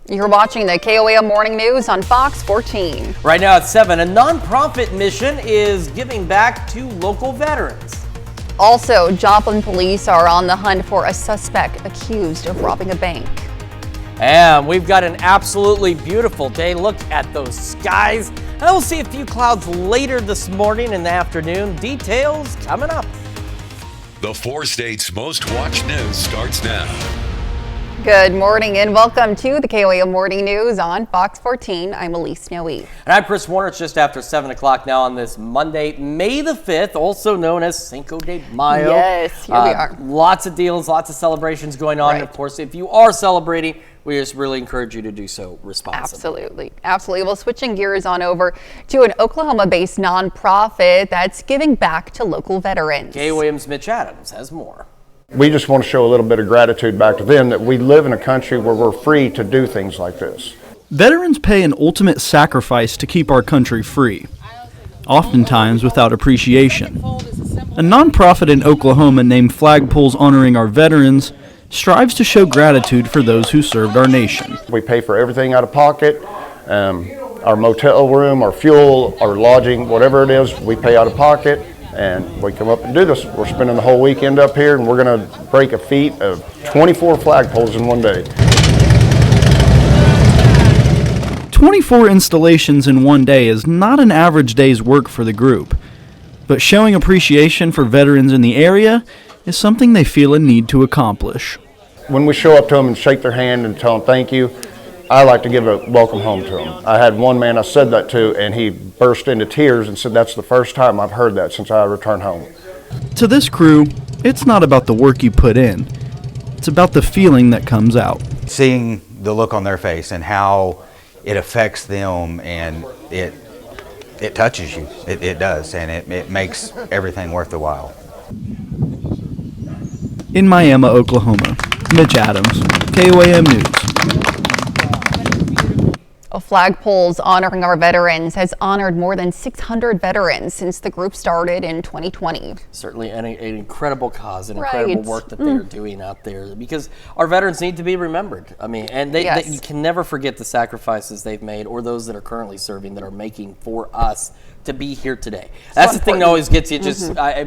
You're watching the KOAM Morning News on Fox 14. Right now at 7, a nonprofit mission is giving back to local veterans. Also, Joplin police are on the hunt for a suspect accused of robbing a bank. And we've got an absolutely beautiful day. Look at those skies. And we'll see a few clouds later this morning in the afternoon. Details coming up. The 4 states' most watched news starts now. Good morning and welcome to the KOAM Morning News on Fox 14. I'm Elise Snowy. And I'm Chris Warner. It's just after 7 o'clock now on this Monday, May the 5th, also known as Cinco de Mayo. Yes, here we are. Lots of deals, lots of celebrations going on. Right. And of course, if you are celebrating, we just really encourage you to do so responsibly. Absolutely. Well, switching gears on over to an Oklahoma-based nonprofit that's giving back to local veterans. KOAM's Mitch Adams has more. We just want to show a little bit of gratitude back to them that we live in a country where we're free to do things like this. Veterans pay an ultimate sacrifice to keep our country free, oftentimes without appreciation. A nonprofit in Oklahoma named Flagpoles Honoring Our Veterans strives to show gratitude for those who served our nation. We pay for everything out of pocket, our motel room, our fuel, our lodging, whatever it is, we pay out of pocket. And we come up and do this. We're spending the whole weekend up here, and we're going to break a feat of 24 flagpoles in one day. 24 installations in one day is not an average day's work for the group, but showing appreciation for veterans in the area is something they feel a need to accomplish. When we show up to them and shake their hand and tell them thank you, I like to give a welcome home to them. I had one man I said that to, and he burst into tears and said that's the first time I've heard that since I returned home. To this crew, it's not about the work you put in, it's about the feeling that comes out. Seeing the look on their face and how it affects them, and it touches you, it does, and it makes everything worth the while. In Miami, Oklahoma, Mitch Adams, KOAM News. Flagpoles Honoring Our Veterans has honored more than 600 veterans since the group started in 2020. Certainly an incredible cause, and incredible work that they're doing out there, because our veterans need to be remembered. I mean, and you can never forget the sacrifices they've made, or those that are currently serving that are making for us to be here today. That's the thing that always gets you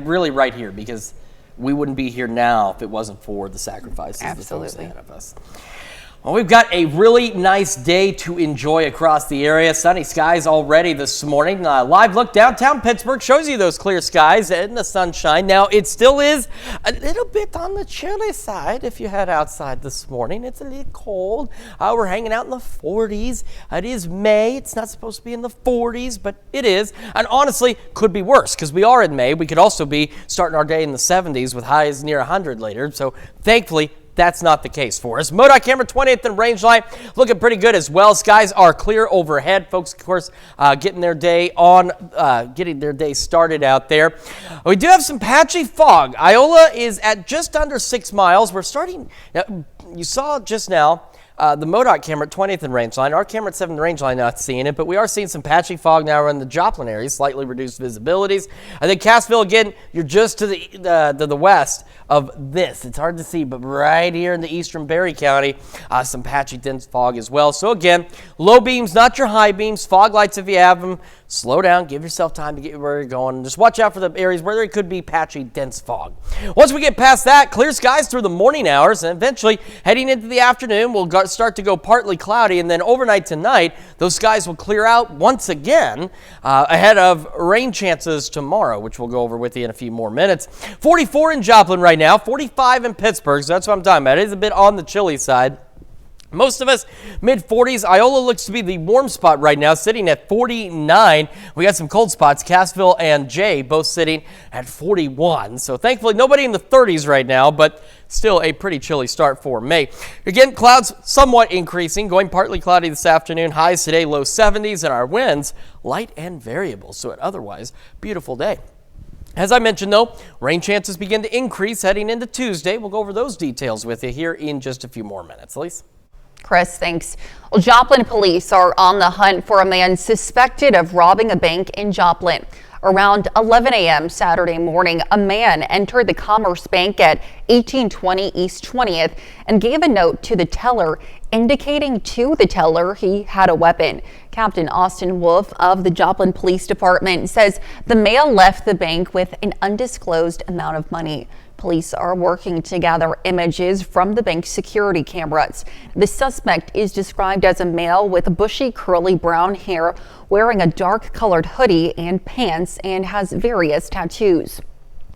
really right here, because we wouldn't be here now if it wasn't for the sacrifices that those ahead of us. Well, we've got a really nice day to enjoy across the area. Sunny skies already this morning. Live look downtown Pittsburgh shows you those clear skies and the sunshine. Now, it still is a little bit on the chilly side if you head outside this morning. It's a little cold. We're hanging out in the 40s. It is May. It's not supposed to be in the 40s, but it is. And honestly, could be worse, because we are in May. We could also be starting our day in the 70s with highs near 100 later. So thankfully, that's not the case for us. MoDOT camera 20th and range line looking pretty good as well. Skies are clear overhead. Folks, of course, getting their day started out there. We do have some patchy fog. Iola is at just under 6 miles. We're starting, you saw just now, the MoDOT camera at 20th and range line. Our camera at 7th range line not seeing it, but we are seeing some patchy fog now in the Joplin area, slightly reduced visibilities. And then Cassville, again, you're just to the west of this. It's hard to see, but right here in the eastern Berry County, some patchy dense fog as well. So again, low beams, not your high beams. Fog lights if you have them. Slow down, give yourself time to get where you're going, and just watch out for the areas where there could be patchy, dense fog. Once we get past that, clear skies through the morning hours, and eventually heading into the afternoon, we'll start to go partly cloudy, and then overnight tonight, those skies will clear out once again ahead of rain chances tomorrow, which we'll go over with you in a few more minutes. 44 in Joplin right now, 45 in Pittsburgh, so that's what I'm talking about. It is a bit on the chilly side. Most of us mid-40s. Iola looks to be the warm spot right now, sitting at 49. We got some cold spots. Cassville and Jay both sitting at 41. So thankfully nobody in the 30s right now, but still a pretty chilly start for May. Again, clouds somewhat increasing, going partly cloudy this afternoon. Highs today low 70s, and our winds light and variable. So an otherwise beautiful day. As I mentioned, though, rain chances begin to increase heading into Tuesday. We'll go over those details with you here in just a few more minutes. Elise? Chris, thanks. Well, Joplin police are on the hunt for a man suspected of robbing a bank in Joplin. Around 11 a.m. Saturday morning, a man entered the Commerce Bank at 1820 East 20th and gave a note to the teller indicating to the teller he had a weapon. Captain Austin Wolf of the Joplin Police Department says the male left the bank with an undisclosed amount of money. Police are working to gather images from the bank's security cameras. The suspect is described as a male with bushy curly brown hair, wearing a dark colored hoodie and pants, and has various tattoos.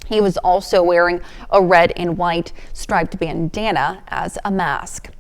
He was also wearing a red and white striped bandana as a mask.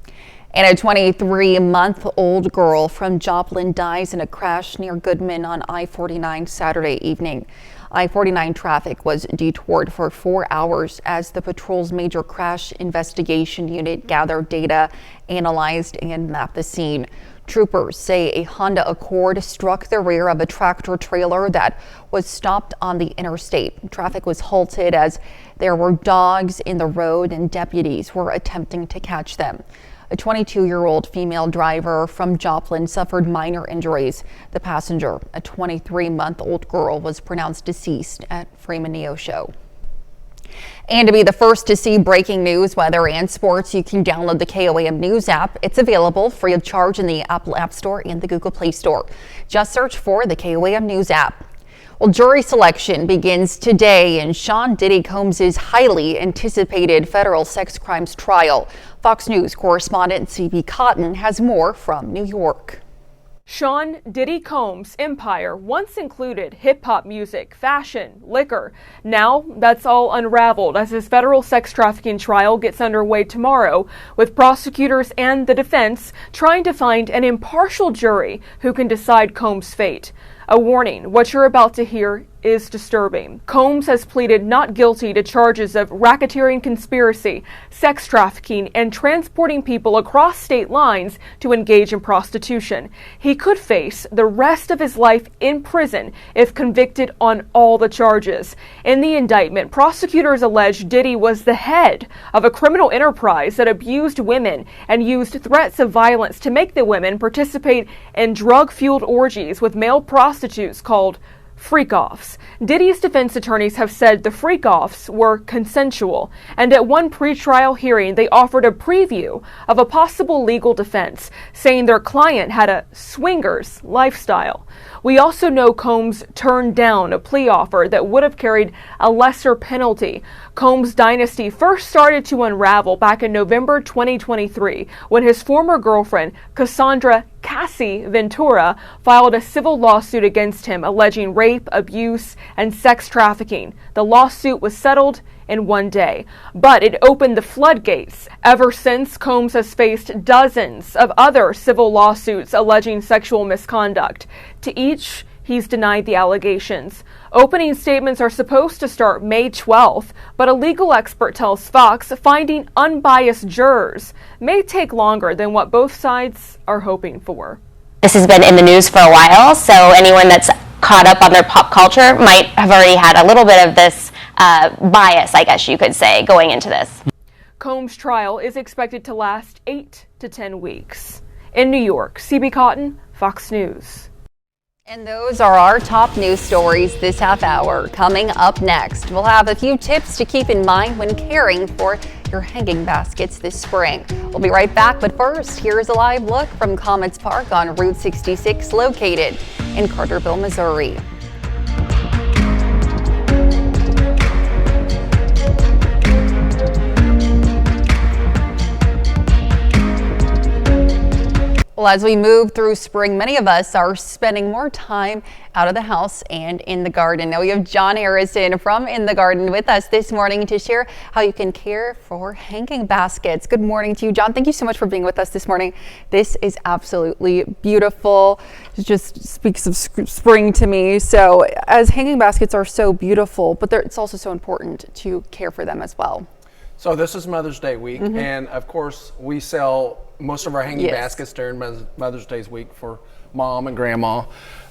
And a 23-month-old girl from Joplin dies in a crash near Goodman on I-49 Saturday evening. I-49 traffic was detoured for 4 hours as the patrol's major crash investigation unit gathered data, analyzed, and mapped the scene. Troopers say a Honda Accord struck the rear of a tractor trailer that was stopped on the interstate. Traffic was halted as there were dogs in the road and deputies were attempting to catch them. A 22-year-old female driver from Joplin suffered minor injuries. The passenger, a 23-month-old girl, was pronounced deceased at Freeman Neosho. And to be the first to see breaking news, weather, and sports, you can download the KOAM News app. It's available free of charge in the Apple App Store and the Google Play Store. Just search for the KOAM News app. Well, jury selection begins today in Sean Diddy Combs' highly anticipated federal sex crimes trial. Fox News correspondent C.B. Cotton has more from New York. Sean Diddy Combs' empire once included hip-hop music, fashion, liquor. Now that's all unraveled as his federal sex trafficking trial gets underway tomorrow, with prosecutors and the defense trying to find an impartial jury who can decide Combs' fate. A warning, what you're about to hear is disturbing. Combs has pleaded not guilty to charges of racketeering conspiracy, sex trafficking, and transporting people across state lines to engage in prostitution. He could face the rest of his life in prison if convicted on all the charges. In the indictment, prosecutors allege Diddy was the head of a criminal enterprise that abused women and used threats of violence to make the women participate in drug-fueled orgies with male prostitutes called freak-offs. Diddy's defense attorneys have said the freak-offs were consensual, and at one pretrial hearing they offered a preview of a possible legal defense, saying their client had a swingers lifestyle. We also know Combs turned down a plea offer that would have carried a lesser penalty. Combs' dynasty first started to unravel back in November 2023 when his former girlfriend, Cassandra Cassie Ventura, filed a civil lawsuit against him alleging rape, abuse, and sex trafficking. The lawsuit was settled in one day, but it opened the floodgates. Ever since, Combs has faced dozens of other civil lawsuits alleging sexual misconduct. To each, he's denied the allegations. Opening statements are supposed to start May 12th, but a legal expert tells Fox finding unbiased jurors may take longer than what both sides are hoping for. This has been in the news for a while, so anyone that's caught up on their pop culture might have already had a little bit of this bias, I guess you could say, going into this. Combs' trial is expected to last 8 to 10 weeks. In New York, CB Cotton, Fox News. And those are our top news stories this half hour. Coming up next, we'll have a few tips to keep in mind when caring for your hanging baskets this spring. We'll be right back, but first, here's a live look from Comets Park on Route 66, located in Carterville, Missouri. Well, as we move through spring, many of us are spending more time out of the house and in the garden. Now we have John Harrison from In the Garden with us this morning to share how you can care for hanging baskets. Good morning to you, John. Thank you so much for being with us this morning. This is absolutely beautiful. It just speaks of spring to me. So as hanging baskets are so beautiful, but it's also so important to care for them as well. So this is Mother's Day week, and of course we sell most of our hanging baskets during Mother's Day week for mom and grandma,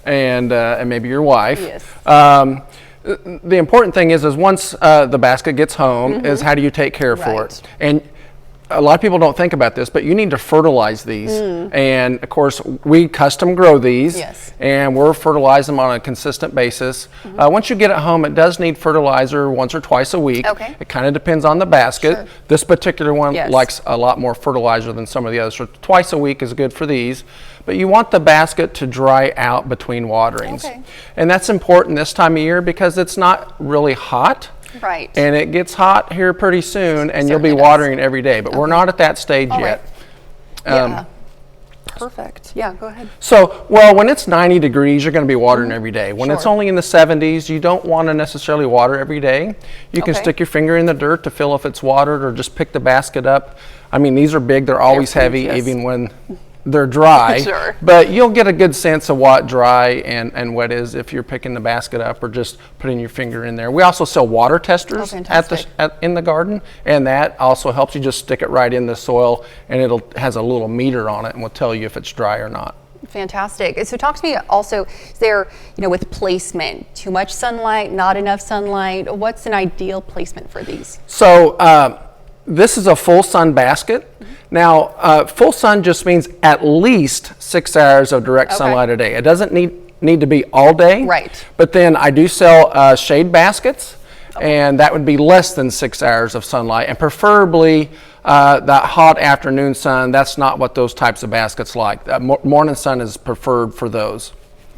and maybe your wife. Yes. The important thing is once the basket gets home, is how do you take care for it? And a lot of people don't think about this, but you need to fertilize these. And of course, we custom grow these, Yes. and we're fertilizing them on a consistent basis. Once you get it home, it does need fertilizer once or twice a week. Okay. It kind of depends on the basket. Sure. This particular one Yes. likes a lot more fertilizer than some of the others. So twice a week is good for these. But you want the basket to dry out between waterings. Okay. And that's important this time of year because it's not really hot. Right. And it gets hot here pretty soon, and you'll be Certainly does. watering every day. But we're not at that stage All yet. Yeah. Perfect. Yeah, go ahead. So, well, when it's 90 degrees, you're going to be watering every day. When it's Sure. only in the 70s, you don't want to necessarily water every day. You can Okay. stick your finger in the dirt to feel if it's watered, or just pick the basket up. I mean, these are big. They're always They're heavy, huge, yes. even when they're dry. Sure. But you'll get a good sense of what dry and wet is if you're picking the basket up or just putting your finger in there. We also sell water testers fantastic. in the garden, and that also helps you just stick it right in the soil, and it'll has a little meter on it and will tell you if it's dry or not. Fantastic. So talk to me also, is there, with placement, too much sunlight, not enough sunlight? What's an ideal placement for these? So this is a full sun basket. Now, full sun just means at least 6 hours of direct sunlight a day. It doesn't need to be all day. Right. But then I do sell shade baskets, and that would be less than 6 hours of sunlight, and preferably that hot afternoon sun. That's not what those types of baskets like. Morning sun is preferred for those.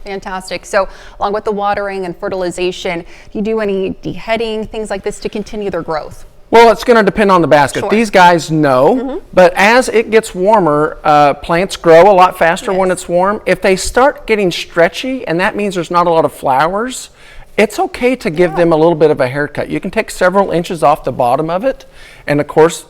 Fantastic. So along with the watering and fertilization, do you do any deheading, things like this to continue their growth? Well, it's going to depend on the basket. Sure. These guys know, but as it gets warmer, plants grow a lot faster when it's warm. If they start getting stretchy, and that means there's not a lot of flowers, it's okay to give them a little bit of a haircut. You can take several inches off the bottom of it, and of course,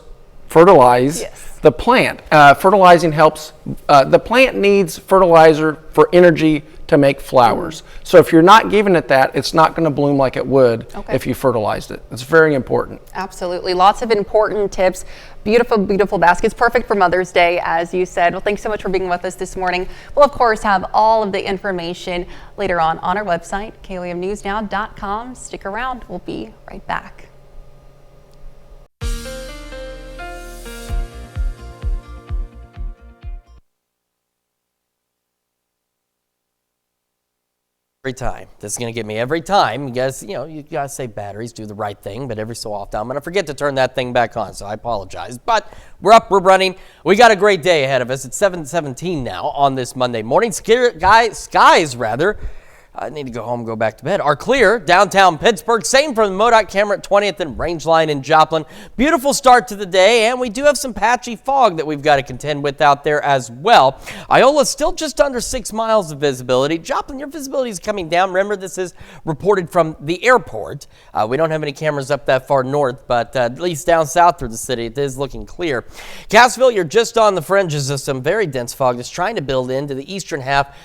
fertilize the plant. Fertilizing helps. The plant needs fertilizer for energy to make flowers. So if you're not giving it that, it's not going to bloom like it would if you fertilized it. It's very important. Absolutely. Lots of important tips. Beautiful, beautiful baskets. Perfect for Mother's Day, as you said. Well, thanks so much for being with us this morning. We'll, of course, have all of the information later on our website, KOAMNewsNow.com. Stick around. We'll be right back. Every time. This is going to get me every time. You guys, you got to say batteries, do the right thing, but every so often I'm going to forget to turn that thing back on, so I apologize. But we're up, we're running. We got a great day ahead of us. It's 7:17 now on this Monday morning. Skies, I need to go home and go back to bed. Are clear downtown Pittsburgh. Same for the MoDOT camera at 20th and Range Line in Joplin. Beautiful start to the day, and we do have some patchy fog that we've got to contend with out there as well. Iola's still just under 6 miles of visibility. Joplin, your visibility is coming down. Remember, this is reported from the airport. We don't have any cameras up that far north, but at least down south through the city, it is looking clear. Cassville, you're just on the fringes of some very dense fog that's trying to build into the eastern half,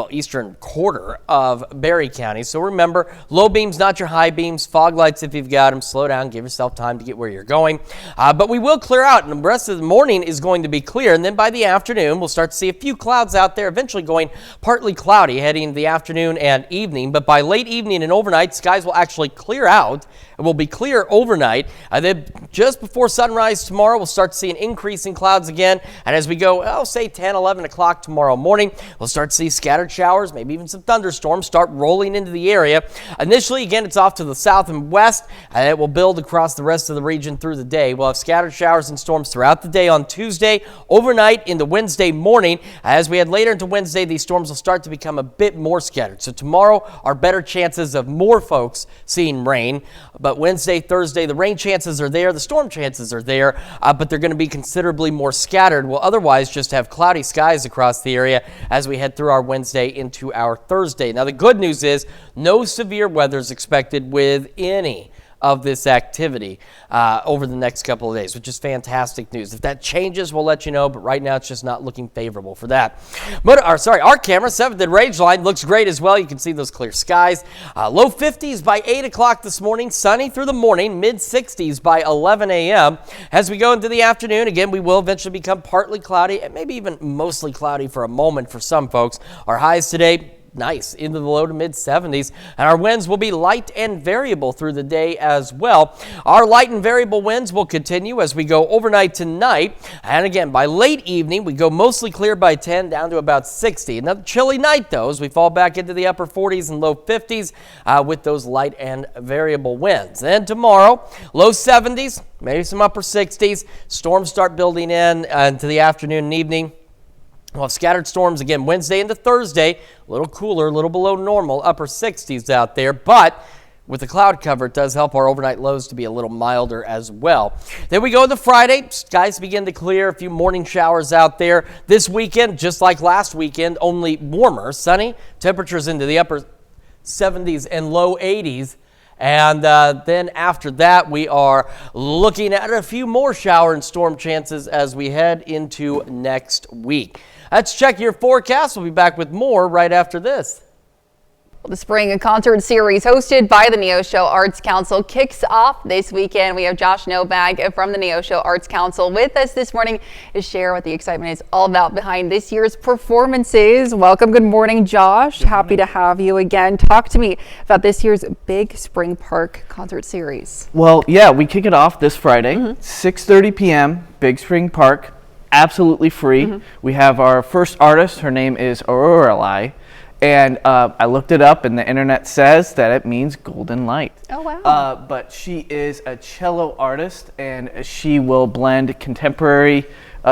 eastern quarter of Berry County. So remember, low beams, not your high beams. Fog lights if you've got them. Slow down, give yourself time to get where you're going. But we will clear out, and the rest of the morning is going to be clear. And then by the afternoon, we'll start to see a few clouds out there, eventually going partly cloudy heading into the afternoon and evening. But by late evening and overnight, skies will actually clear out. It will be clear overnight. Then just before sunrise tomorrow, we'll start to see an increase in clouds again. And as we go, say 10, 11 o'clock tomorrow morning, we'll start to see scattered showers, maybe even some thunderstorms start rolling into the area. Initially, again, it's off to the south and west, and it will build across the rest of the region through the day. We'll have scattered showers and storms throughout the day on Tuesday, overnight into Wednesday morning. As we head later into Wednesday, these storms will start to become a bit more scattered. So tomorrow are better chances of more folks seeing rain. But Wednesday, Thursday, the rain chances are there, the storm chances are there, but they're going to be considerably more scattered. We'll otherwise just have cloudy skies across the area as we head through our Wednesday into our Thursday. Now, the good news is no severe weather is expected with any of this activity over the next couple of days, which is fantastic news. If that changes, we'll let you know, but right now it's just not looking favorable for that. Our camera, 7th and Range Line, looks great as well. You can see those clear skies. Low 50s by 8 o'clock this morning, sunny through the morning, mid 60s by 11 a.m. As we go into the afternoon, again, we will eventually become partly cloudy and maybe even mostly cloudy for a moment for some folks. Our highs today, nice into the low to mid 70s, and our winds will be light and variable through the day as well. Our light and variable winds will continue as we go overnight tonight, and again by late evening we go mostly clear by 10 down to about 60. Another chilly night though as we fall back into the upper 40s and low 50s with those light and variable winds. Then tomorrow, low 70s, maybe some upper 60s. Storms start building in into the afternoon and evening. We'll have scattered storms again Wednesday into Thursday. A little cooler, a little below normal, upper 60s out there. But with the cloud cover, it does help our overnight lows to be a little milder as well. Then we go to Friday. Skies begin to clear. A few morning showers out there. This weekend, just like last weekend, only warmer, sunny. Temperatures into the upper 70s and low 80s. And then after that, we are looking at a few more shower and storm chances as we head into next week. Let's check your forecast. We'll be back with more right after this. The spring concert series hosted by the Neosho Arts Council kicks off this weekend. We have Josh Novak from the Neosho Arts Council with us this morning to share what the excitement is all about behind this year's performances. Welcome. Good morning, Josh. Good morning. Happy to have you again. Talk to me about this year's Big Spring Park concert series. Well, yeah, we kick it off this Friday, 6:30 p.m., Big Spring Park, absolutely free. We have our first artist. Her name is Aurora. And I looked it up, and the internet says that it means golden light. Oh, wow. But she is a cello artist, and she will blend contemporary.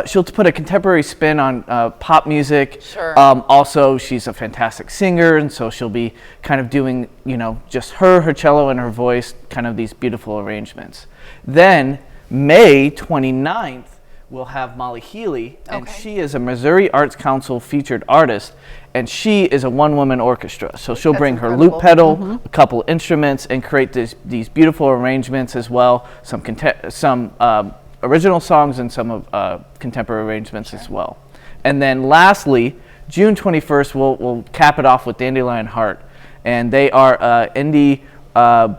She'll put a contemporary spin on pop music. Sure. Also, she's a fantastic singer, and so she'll be kind of doing, just her cello and her voice, kind of these beautiful arrangements. Then, May 29th, we'll have Molly Healy, and she is a Missouri Arts Council featured artist, and she is a one-woman orchestra. So she'll bring her loop pedal, a couple instruments, and create these beautiful arrangements as well, some original songs and some of contemporary arrangements as well. And then lastly, June 21st, we'll cap it off with Dandelion Heart, and they are indie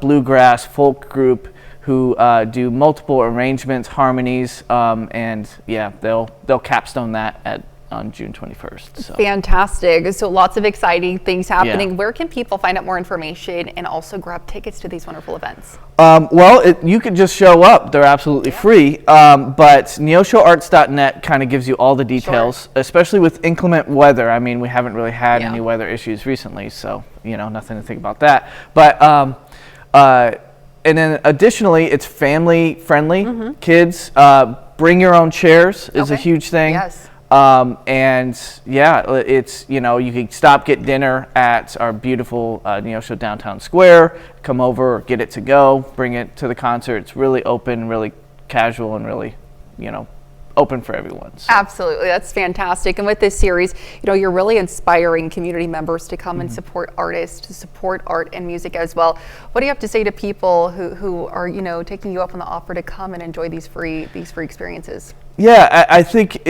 bluegrass folk group who do multiple arrangements, harmonies, and yeah, they'll capstone that on June 21st. So. Fantastic. So lots of exciting things happening. Yeah. Where can people find out more information and also grab tickets to these wonderful events? Well, you can just show up. They're absolutely free. But neoshoarts.net kind of gives you all the details, especially with inclement weather. I mean, we haven't really had any weather issues recently, so, nothing to think about that. But, and then additionally, it's family friendly. Kids, bring your own chairs is a huge thing. Yes. And yeah, it's, you can stop, get dinner at our beautiful Neosho Downtown Square, come over, get it to go, bring it to the concert. It's really open, really casual, and really, open for everyone. So. Absolutely. That's fantastic. And with this series, you're really inspiring community members to come and support artists, to support art and music as well. What do you have to say to people who are, taking you up on the offer to come and enjoy these free experiences? Yeah, I think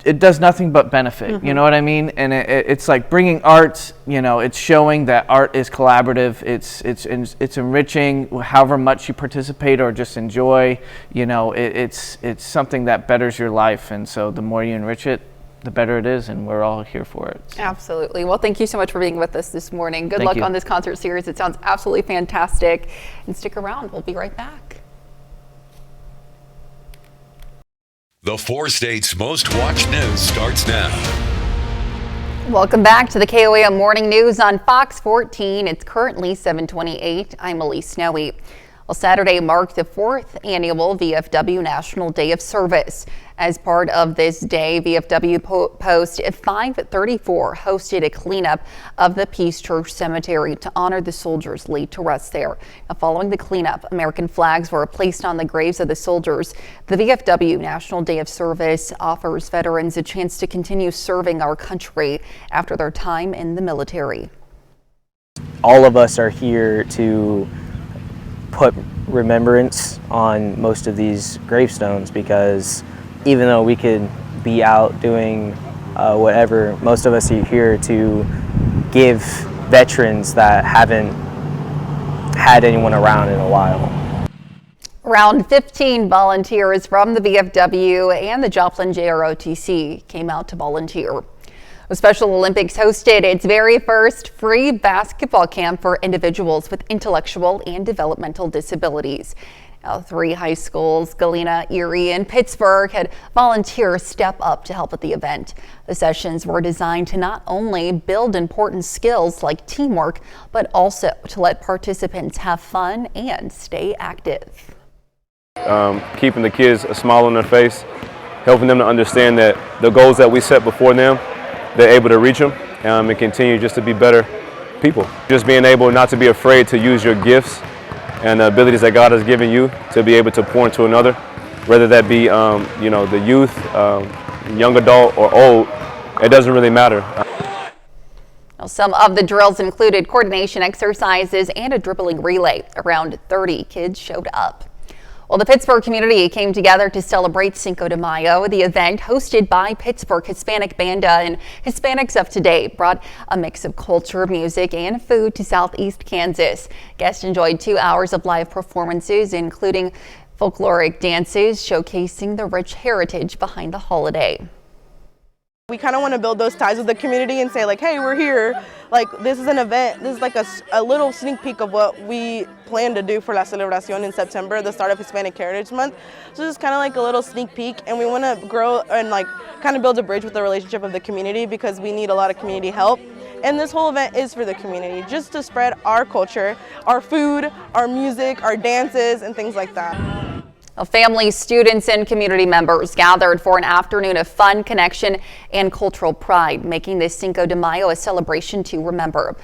it does nothing but benefit, you know what I mean? And it's like bringing art, it's showing that art is collaborative, it's enriching however much you participate or just enjoy, it's something that betters your life, and so the more you enrich it, the better it is, and we're all here for it. So. Absolutely. Well, thank you so much for being with us this morning. Good luck on this concert series. It sounds absolutely fantastic. And stick around. We'll be right back. The 4 states' most watched news starts now. Welcome back to the KOAM Morning News on Fox 14. It's currently 7:28. I'm Elise Snowy. Well, Saturday marked the 4th annual VFW National Day of Service. As part of this day, VFW Post 534 hosted a cleanup of the Peace Church Cemetery to honor the soldiers laid to rest there. Now, following the cleanup, American flags were placed on the graves of the soldiers. The VFW National Day of Service offers veterans a chance to continue serving our country after their time in the military. All of us are here to put remembrance on most of these gravestones, because even though we could be out doing whatever, most of us are here to give veterans that haven't had anyone around in a while. Around 15 volunteers from the VFW and the Joplin JROTC came out to volunteer. The Special Olympics hosted its very first free basketball camp for individuals with intellectual and developmental disabilities. Now, 3 high schools, Galena, Erie, and Pittsburgh, had volunteers step up to help at the event. The sessions were designed to not only build important skills like teamwork, but also to let participants have fun and stay active. Keeping the kids a smile on their face, helping them to understand that the goals that we set before them, they're able to reach them and continue just to be better people. Just being able not to be afraid to use your gifts and the abilities that God has given you to be able to pour into another, whether that be the youth, young adult or old, it doesn't really matter. Now, some of the drills included coordination exercises and a dribbling relay. Around 30 kids showed up. Well, the Pittsburgh community came together to celebrate Cinco de Mayo. The event, hosted by Pittsburgh Hispanic Banda and Hispanics of Today, brought a mix of culture, music, and food to Southeast Kansas. Guests enjoyed 2 hours of live performances, including folkloric dances showcasing the rich heritage behind the holiday. We kind of want to build those ties with the community and say, like, hey, we're here. Like, this is an event. This is like a little sneak peek of what we plan to do for La Celebración in September, the start of Hispanic Heritage Month. So it's kind of like a little sneak peek, and we want to grow and like kind of build a bridge with the relationship of the community, because we need a lot of community help. And this whole event is for the community, just to spread our culture, our food, our music, our dances, and things like that. Well, families, students, and community members gathered for an afternoon of fun, connection, and cultural pride, making this Cinco de Mayo a celebration to remember.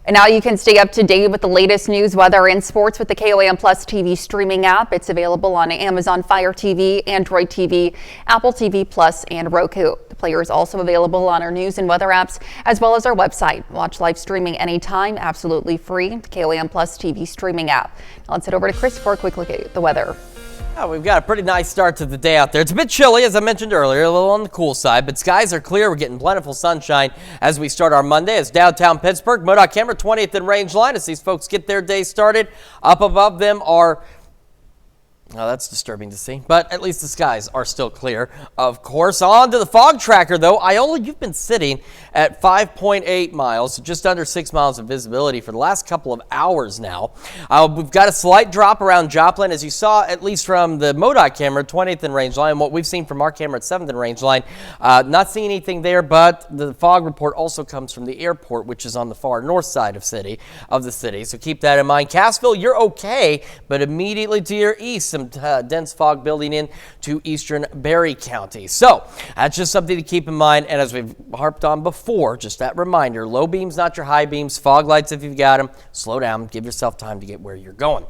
And now you can stay up to date with the latest news, weather, and sports with the KOAM Plus TV streaming app. It's available on Amazon Fire TV, Android TV, Apple TV Plus, and Roku. The player is also available on our news and weather apps, as well as our website. Watch live streaming anytime, absolutely free. The KOAM Plus TV streaming app. Now let's head over to Chris for a quick look at the weather. We've got a pretty nice start to the day out there. It's a bit chilly, as I mentioned earlier, a little on the cool side, but skies are clear. We're getting plentiful sunshine as we start our Monday. It's downtown Pittsburgh, MoDOT camera 20th and Range Line as these folks get their day started. Up above them are... Oh, that's disturbing to see, but at least the skies are still clear. Of course, on to the fog tracker, though. Iola, you've been sitting at 5.8 miles, so just under 6 miles of visibility for the last couple of hours now. We've got a slight drop around Joplin, as you saw, at least from the MoDOT camera, 20th and Range Line. What we've seen from our camera at 7th and Range Line, not seeing anything there, but the fog report also comes from the airport, which is on the far north side of the city. So keep that in mind. Cassville, you're okay, but immediately to your east, some dense fog building in to eastern Berry County. So that's just something to keep in mind. And as we've harped on before, just that reminder, low beams, not your high beams, fog lights if you've got them. Slow down, give yourself time to get where you're going.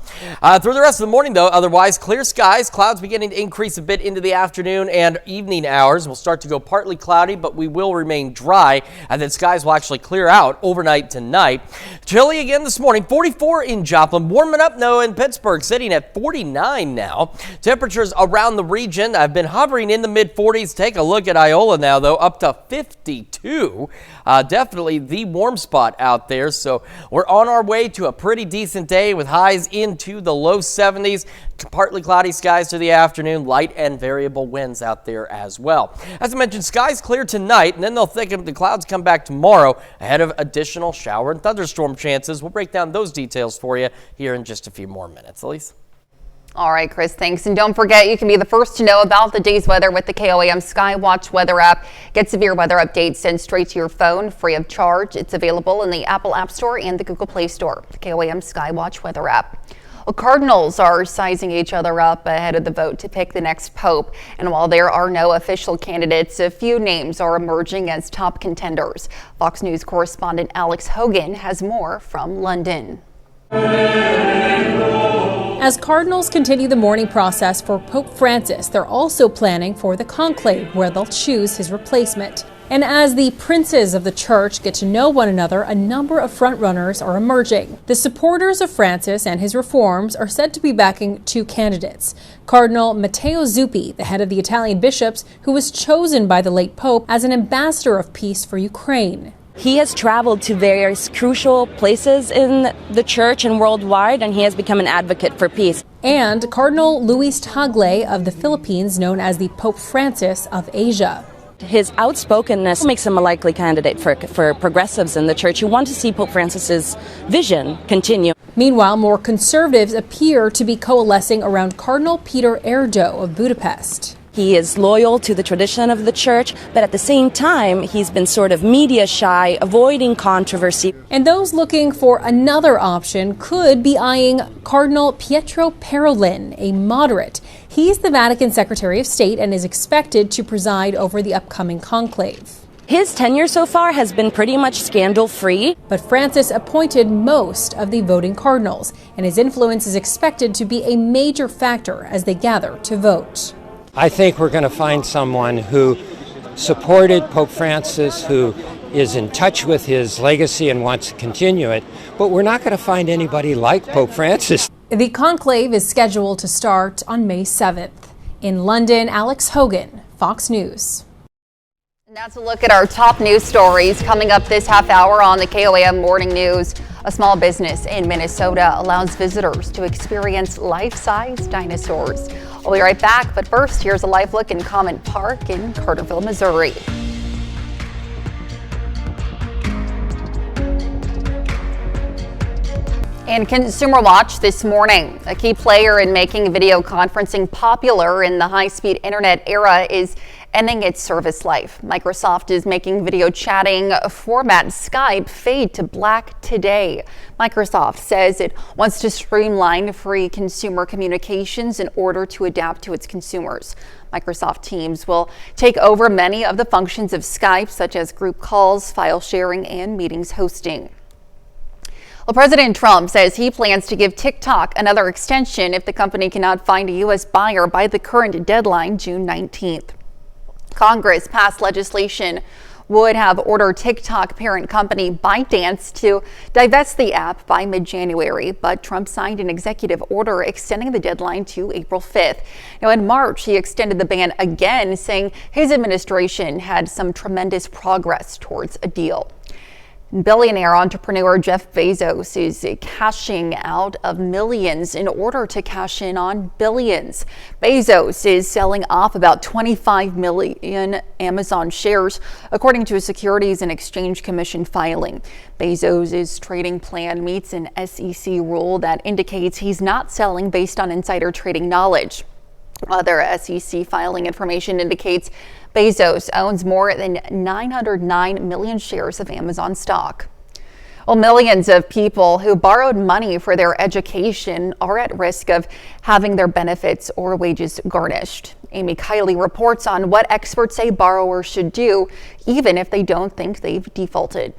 Through the rest of the morning, though, otherwise clear skies, clouds beginning to increase a bit into the afternoon and evening hours. We'll start to go partly cloudy, but we will remain dry, and then skies will actually clear out overnight tonight. Chilly again this morning, 44 in Joplin, warming up now in Pittsburgh, sitting at 49 now. Temperatures around the region have been hovering in the mid-40s. Take a look at Iola now, though, up to 52. Definitely the warm spot out there. So we're on our way to a pretty decent day with highs into the low 70s. Partly cloudy skies to the afternoon, light and variable winds out there as well. As I mentioned, skies clear tonight, and then they'll thicken. The clouds come back tomorrow ahead of additional shower and thunderstorm chances. We'll break down those details for you here in just a few more minutes. Elise? All right, Chris, thanks. And don't forget, you can be the first to know about the day's weather with the KOAM Skywatch weather app. Get severe weather updates sent straight to your phone free of charge. It's available in the Apple App Store and the Google Play Store. The KOAM Skywatch weather app. Well, Cardinals are sizing each other up ahead of the vote to pick the next pope. And while there are no official candidates, a few names are emerging as top contenders. Fox News correspondent Alex Hogan has more from London. As cardinals continue the mourning process for Pope Francis, they're also planning for the conclave, where they'll choose his replacement. And as the princes of the church get to know one another, a number of frontrunners are emerging. The supporters of Francis and his reforms are said to be backing 2 candidates. Cardinal Matteo Zuppi, the head of the Italian bishops, who was chosen by the late Pope as an ambassador of peace for Ukraine. He has traveled to various crucial places in the church and worldwide, and he has become an advocate for peace. And Cardinal Luis Tagle of the Philippines, known as the Pope Francis of Asia. His outspokenness makes him a likely candidate for progressives in the church who want to see Pope Francis's vision continue. Meanwhile, more conservatives appear to be coalescing around Cardinal Peter Erdo of Budapest. He is loyal to the tradition of the church, but at the same time, he's been sort of media shy, avoiding controversy. And those looking for another option could be eyeing Cardinal Pietro Parolin, a moderate. He's the Vatican Secretary of State and is expected to preside over the upcoming conclave. His tenure so far has been pretty much scandal-free. But Francis appointed most of the voting cardinals, and his influence is expected to be a major factor as they gather to vote. I think we're going to find someone who supported Pope Francis, who is in touch with his legacy and wants to continue it, but we're not going to find anybody like Pope Francis. The conclave is scheduled to start on May 7th. In London, Alex Hogan, Fox News. And that's a look at our top news stories coming up this half hour on the KOAM Morning News. A small business in Minnesota allows visitors to experience life-size dinosaurs. We'll be right back, but first, here's a live look in Comment Park in Carterville, Missouri. And Consumer Watch this morning, a key player in making video conferencing popular in the high-speed internet era is ending its service life. Microsoft is making video chatting format Skype fade to black today. Microsoft says it wants to streamline free consumer communications in order to adapt to its consumers. Microsoft Teams will take over many of the functions of Skype, such as group calls, file sharing, and meetings hosting. Well, President Trump says he plans to give TikTok another extension if the company cannot find a U.S. buyer by the current deadline, June 19th. Congress passed legislation would have ordered TikTok parent company ByteDance to divest the app by mid-January, but Trump signed an executive order extending the deadline to April 5th. Now, in March, he extended the ban again, saying his administration had some tremendous progress towards a deal. Billionaire entrepreneur Jeff Bezos is cashing out of millions in order to cash in on billions. Bezos is selling off about 25 million Amazon shares, according to a Securities and Exchange Commission filing. Bezos' trading plan meets an SEC rule that indicates he's not selling based on insider trading knowledge. Other SEC filing information indicates Bezos owns more than 909 million shares of Amazon stock. Well, millions of people who borrowed money for their education are at risk of having their benefits or wages garnished. Amy Kiley reports on what experts say borrowers should do, even if they don't think they've defaulted.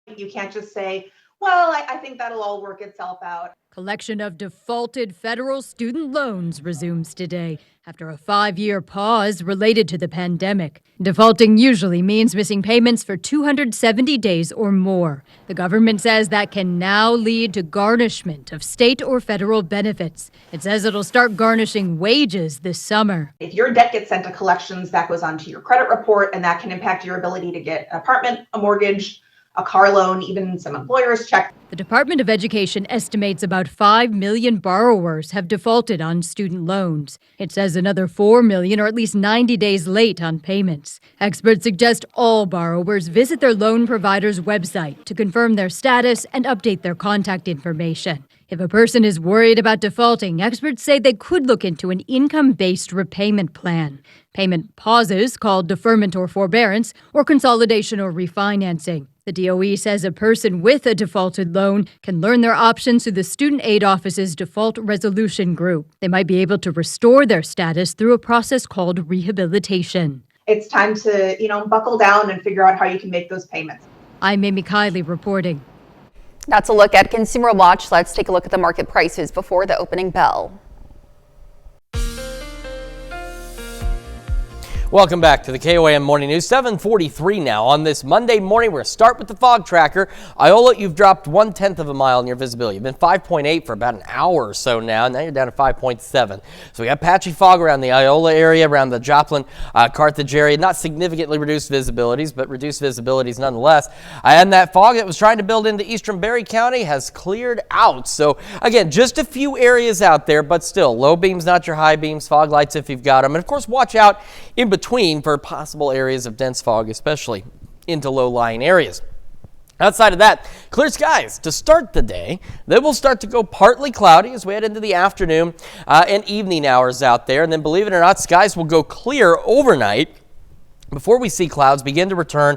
You can't just say, well, I think that'll all work itself out. Collection of defaulted federal student loans resumes today after a 5-year pause related to the pandemic. Defaulting usually means missing payments for 270 days or more. The government says that can now lead to garnishment of state or federal benefits. It says it'll start garnishing wages this summer. If your debt gets sent to collections, that goes onto your credit report, and that can impact your ability to get an apartment, a mortgage, a car loan, even some employers' check. The Department of Education estimates about 5 million borrowers have defaulted on student loans. It says another 4 million are at least 90 days late on payments. Experts suggest all borrowers visit their loan provider's website to confirm their status and update their contact information. If a person is worried about defaulting, experts say they could look into an income-based repayment plan. Payment pauses, called deferment or forbearance, or consolidation or refinancing. The DOE says a person with a defaulted loan can learn their options through the Student Aid Office's Default Resolution Group. They might be able to restore their status through a process called rehabilitation. It's time to, buckle down and figure out how you can make those payments. I'm Amy Kiley reporting. That's a look at Consumer Watch. Let's take a look at the market prices before the opening bell. Welcome back to the KOAM Morning News. 7:43 now on this Monday morning. We're going to start with the fog tracker. Iola, you've dropped 1/10 of a mile in your visibility. You've been 5.8 for about an hour or so now. Now you're down to 5.7. So we got patchy fog around the Iola area, around the Joplin, Carthage area. Not significantly reduced visibilities, but reduced visibilities nonetheless. And that fog that was trying to build into eastern Berry County has cleared out. So again, just a few areas out there, but still low beams, not your high beams, fog lights if you've got them. And of course, watch out in between between for possible areas of dense fog, especially into low-lying areas. Outside of that, clear skies to start the day. Then we'll start to go partly cloudy as we head into the afternoon and evening hours out there. And then, believe it or not, skies will go clear overnight before we see clouds begin to return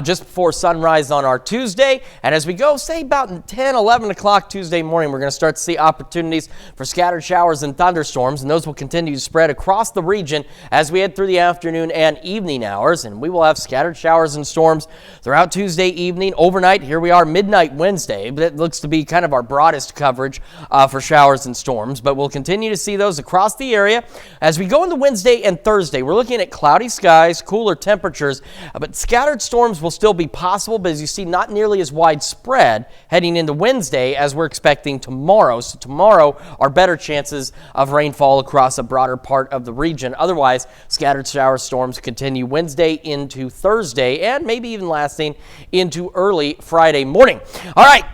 just before sunrise on our Tuesday. And as we go, say about 10, 11 o'clock Tuesday morning, we're going to start to see opportunities for scattered showers and thunderstorms, and those will continue to spread across the region as we head through the afternoon and evening hours. And we will have scattered showers and storms throughout Tuesday evening, overnight. Here we are, midnight Wednesday, but it looks to be kind of our broadest coverage for showers and storms. But we'll continue to see those across the area. As we go into Wednesday and Thursday, we're looking at cloudy skies, cooler temperatures, but scattered storms will still be possible, but as you see, not nearly as widespread heading into Wednesday as we're expecting tomorrow. So tomorrow are better chances of rainfall across a broader part of the region. Otherwise, scattered shower storms continue Wednesday into Thursday and maybe even lasting into early Friday morning. All right.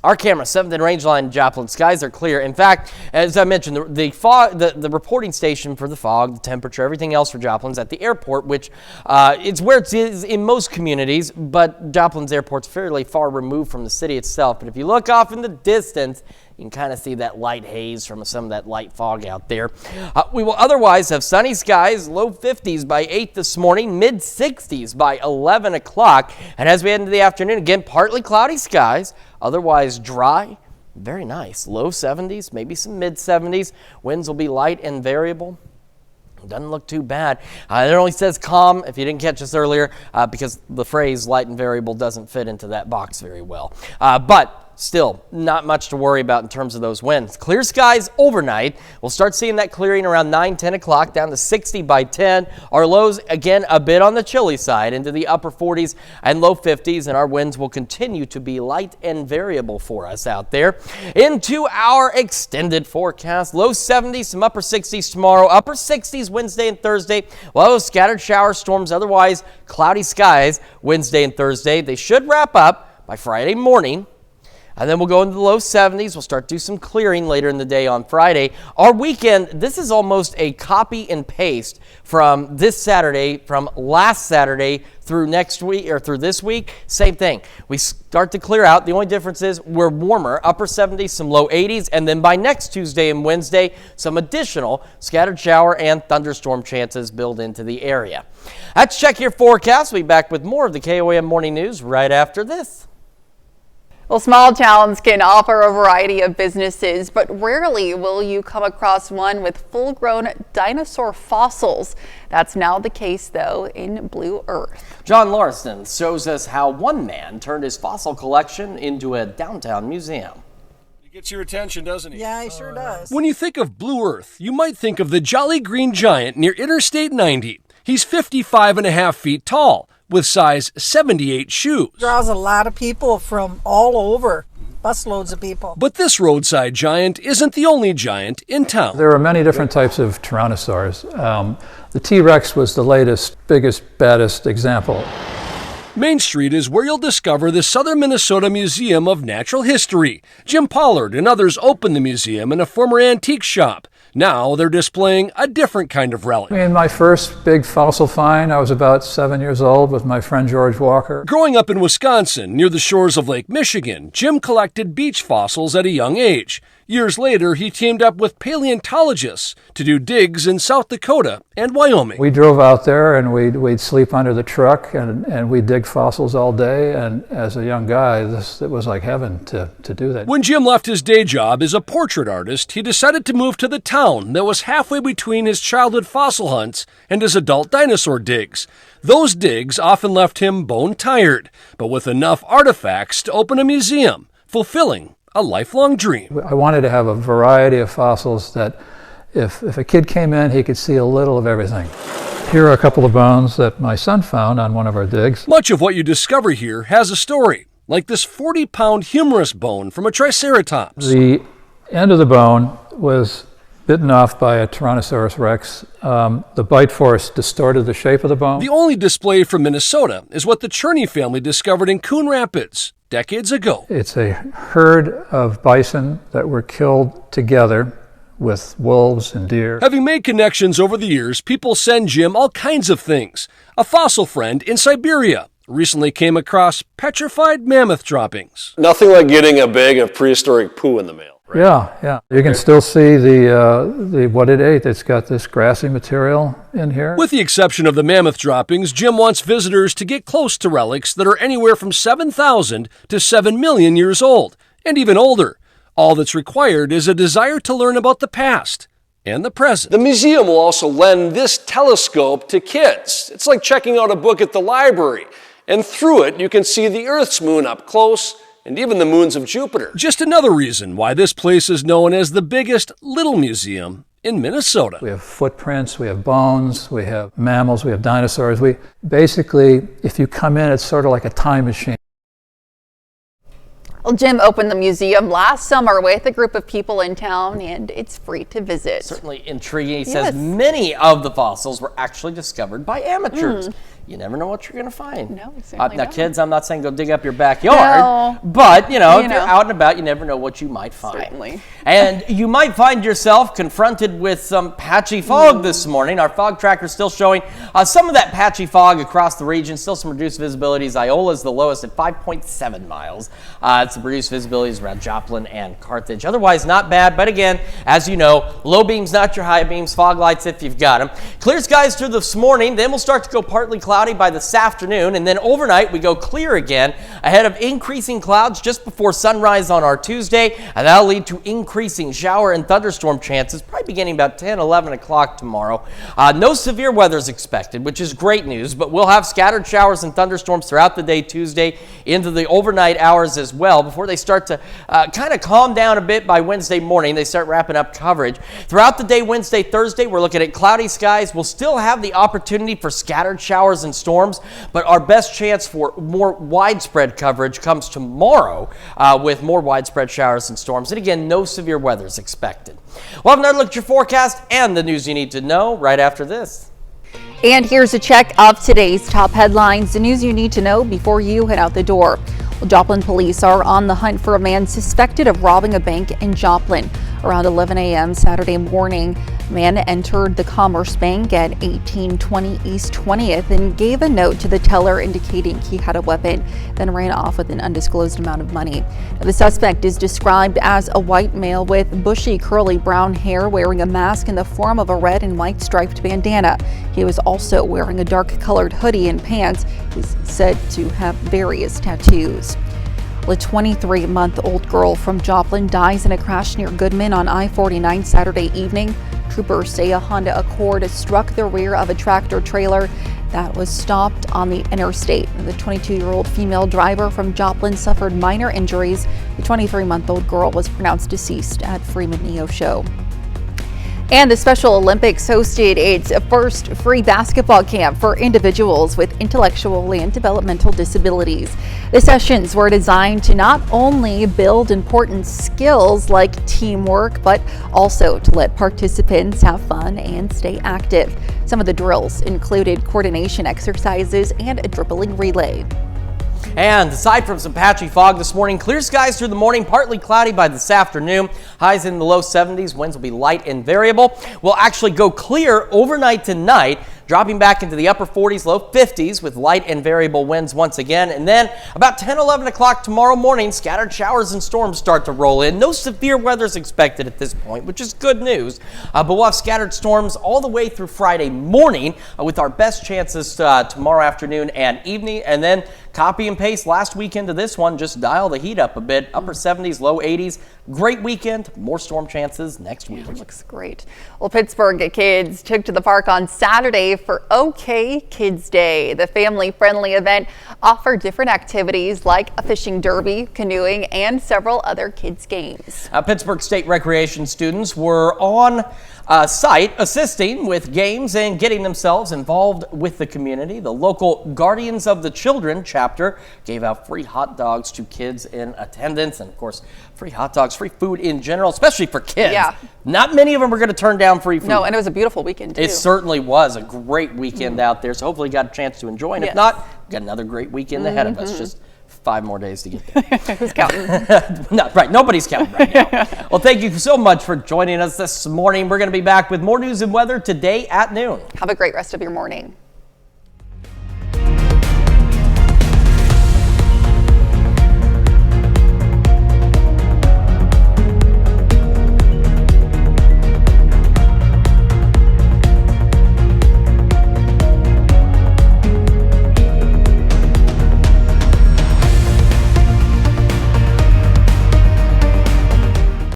Our camera, 7th and Range Line, Joplin. Skies are clear. In fact, as I mentioned, the fog, the reporting station for the fog, the temperature, everything else for Joplin's at the airport, which it's where it is in most communities, but Joplin's airport's fairly far removed from the city itself. But if you look off in the distance, you can kind of see that light haze from some of that light fog out there. We will otherwise have sunny skies, low 50s by 8 this morning, mid 60s by 11 o'clock. And as we head into the afternoon, again, partly cloudy skies, otherwise dry, very nice. Low 70s, maybe some mid 70s. Winds will be light and variable. Doesn't look too bad. It only says calm, if you didn't catch us earlier, because the phrase light and variable doesn't fit into that box very well. But still, not much to worry about in terms of those winds. Clear skies overnight. We'll start seeing that clearing around 9, 10 o'clock, down to 60 by 10. Our lows, again, a bit on the chilly side, into the upper 40s and low 50s, and our winds will continue to be light and variable for us out there. Into our extended forecast, low 70s, some upper 60s tomorrow, upper 60s Wednesday and Thursday. Well, scattered shower storms, otherwise cloudy skies Wednesday and Thursday. They should wrap up by Friday morning. And then we'll go into the low 70s. We'll start to do some clearing later in the day on Friday. Our weekend, this is almost a copy and paste from this Saturday, from last Saturday through next week, or through this week. Same thing. We start to clear out. The only difference is we're warmer, upper 70s, some low 80s. And then by next Tuesday and Wednesday, some additional scattered shower and thunderstorm chances build into the area. Let's check your forecast. We'll be back with more of the KOAM Morning News right after this. Well, small towns can offer a variety of businesses, but rarely will you come across one with full-grown dinosaur fossils. That's now the case, though, in Blue Earth. John Larson shows us how one man turned his fossil collection into a downtown museum. He gets your attention, doesn't he? Yeah, he sure does. When you think of Blue Earth, you might think of the Jolly Green Giant near Interstate 90. He's 55.5 feet tall, with size 78 shoes. Draws a lot of people from all over, busloads of people. But this roadside giant isn't the only giant in town. There are many different types of tyrannosaurs. The T-Rex was the latest, biggest, baddest example. Main Street is where you'll discover the Southern Minnesota Museum of Natural History. Jim Pollard and others opened the museum in a former antique shop. Now they're displaying a different kind of relic. In my first big fossil find, I was about 7 years old with my friend George Walker. Growing up in Wisconsin, near the shores of Lake Michigan, Jim collected beach fossils at a young age. Years later, he teamed up with paleontologists to do digs in South Dakota and Wyoming. We drove out there and we'd sleep under the truck and we'd dig fossils all day. And as a young guy, it was like heaven to do that. When Jim left his day job as a portrait artist, he decided to move to the town that was halfway between his childhood fossil hunts and his adult dinosaur digs. Those digs often left him bone tired, but with enough artifacts to open a museum, fulfilling a lifelong dream. I wanted to have a variety of fossils that if a kid came in, he could see a little of everything. Here are a couple of bones that my son found on one of our digs. Much of what you discover here has a story, like this 40-pound humerus bone from a triceratops. The end of the bone was bitten off by a Tyrannosaurus rex. The bite force distorted the shape of the bone. The only display from Minnesota is what the Cherney family discovered in Coon Rapids decades ago. It's a herd of bison that were killed together with wolves and deer. Having made connections over the years, people send Jim all kinds of things. A fossil friend in Siberia recently came across petrified mammoth droppings. Nothing like getting a bag of prehistoric poo in the mail. Yeah. You can still see the what it ate. It's got this grassy material in here. With the exception of the mammoth droppings, Jim wants visitors to get close to relics that are anywhere from 7,000 to 7 million years old, and even older. All that's required is a desire to learn about the past and the present. The museum will also lend this telescope to kids. It's like checking out a book at the library. And through it, you can see the Earth's moon up close and even the moons of Jupiter. Just another reason why this place is known as the biggest little museum in Minnesota. We have footprints, we have bones, we have mammals, we have dinosaurs. We basically, if you come in, it's sort of like a time machine. Well, Jim opened the museum last summer with a group of people in town, and it's free to visit. Certainly intriguing. He says many of the fossils were actually discovered by amateurs. You never know what you're going to find. No, exactly. Now, kids, I'm not saying go dig up your backyard, but, if you're out and about, you never know what you might find. Certainly. And you might find yourself confronted with some patchy fog this morning. Our fog tracker is still showing some of that patchy fog across the region. Still some reduced visibilities. Iola is the lowest at 5.7 miles. It's some reduced visibilities around Joplin and Carthage. Otherwise, not bad. But again, as you know, low beams, not your high beams. Fog lights if you've got them. Clear skies through this morning. Then we'll start to go partly cloudy by this afternoon, and then overnight we go clear again ahead of increasing clouds just before sunrise on our Tuesday, and that'll lead to increasing shower and thunderstorm chances probably beginning about 10-11 o'clock tomorrow. No severe weather is expected, which is great news, but we'll have scattered showers and thunderstorms throughout the day Tuesday into the overnight hours as well before they start to kind of calm down a bit by Wednesday morning. They start wrapping up coverage. Throughout the day Wednesday, Thursday, we're looking at cloudy skies. We'll still have the opportunity for scattered showers and storms, but our best chance for more widespread coverage comes tomorrow with more widespread showers and storms. And again, no severe weather is expected. We'll have another look at your forecast and the news you need to know right after this. And here's a check of today's top headlines, the news you need to know before you head out the door. Well, Joplin police are on the hunt for a man suspected of robbing a bank in Joplin. Around 11 a.m. Saturday morning, a man entered the Commerce Bank at 1820 East 20th and gave a note to the teller indicating he had a weapon, then ran off with an undisclosed amount of money. Now, the suspect is described as a white male with bushy curly brown hair, wearing a mask in the form of a red and white striped bandana. He was also wearing a dark colored hoodie and pants. He's said to have various tattoos. A 23-month-old girl from Joplin dies in a crash near Goodman on I-49 Saturday evening. Troopers say a Honda Accord struck the rear of a tractor trailer that was stopped on the interstate. The 22-year-old female driver from Joplin suffered minor injuries. The 23-month-old girl was pronounced deceased at Freeman Neo Show. And the Special Olympics hosted its first free basketball camp for individuals with intellectual and developmental disabilities. The sessions were designed to not only build important skills like teamwork, but also to let participants have fun and stay active. Some of the drills included coordination exercises and a dribbling relay. And aside from some patchy fog this morning, clear skies through the morning, partly cloudy by this afternoon. Highs in the low 70s, winds will be light and variable. We'll actually go clear overnight tonight, dropping back into the upper 40s, low 50s with light and variable winds once again. And then about 10-11 o'clock tomorrow morning, scattered showers and storms start to roll in. No severe weather is expected at this point, which is good news. But we'll have scattered storms all the way through Friday morning with our best chances tomorrow afternoon and evening. And then copy and paste last weekend to this one, just dial the heat up a bit, upper 70s, low 80s. Great weekend, more storm chances next week. Yeah, looks great. Well, Pittsburgh kids took to the park on Saturday for OK Kids Day. The family-friendly event offered different activities like a fishing derby, canoeing, and several other kids' games. Pittsburgh State Recreation students were on site assisting with games and getting themselves involved with the community. The local Guardians of the Children chapter gave out free hot dogs to kids in attendance, and of course free hot dogs, free food in general, especially for kids. Yeah. Not many of them are going to turn down free food. No, and it was a beautiful weekend too. It certainly was a great weekend out there, so hopefully you got a chance to enjoy, and if not, we've got another great weekend ahead of us. Just 5 more days to get there. Who's counting? No, right, nobody's counting right now. Well, thank you so much for joining us this morning. We're going to be back with more news and weather today at noon. Have a great rest of your morning.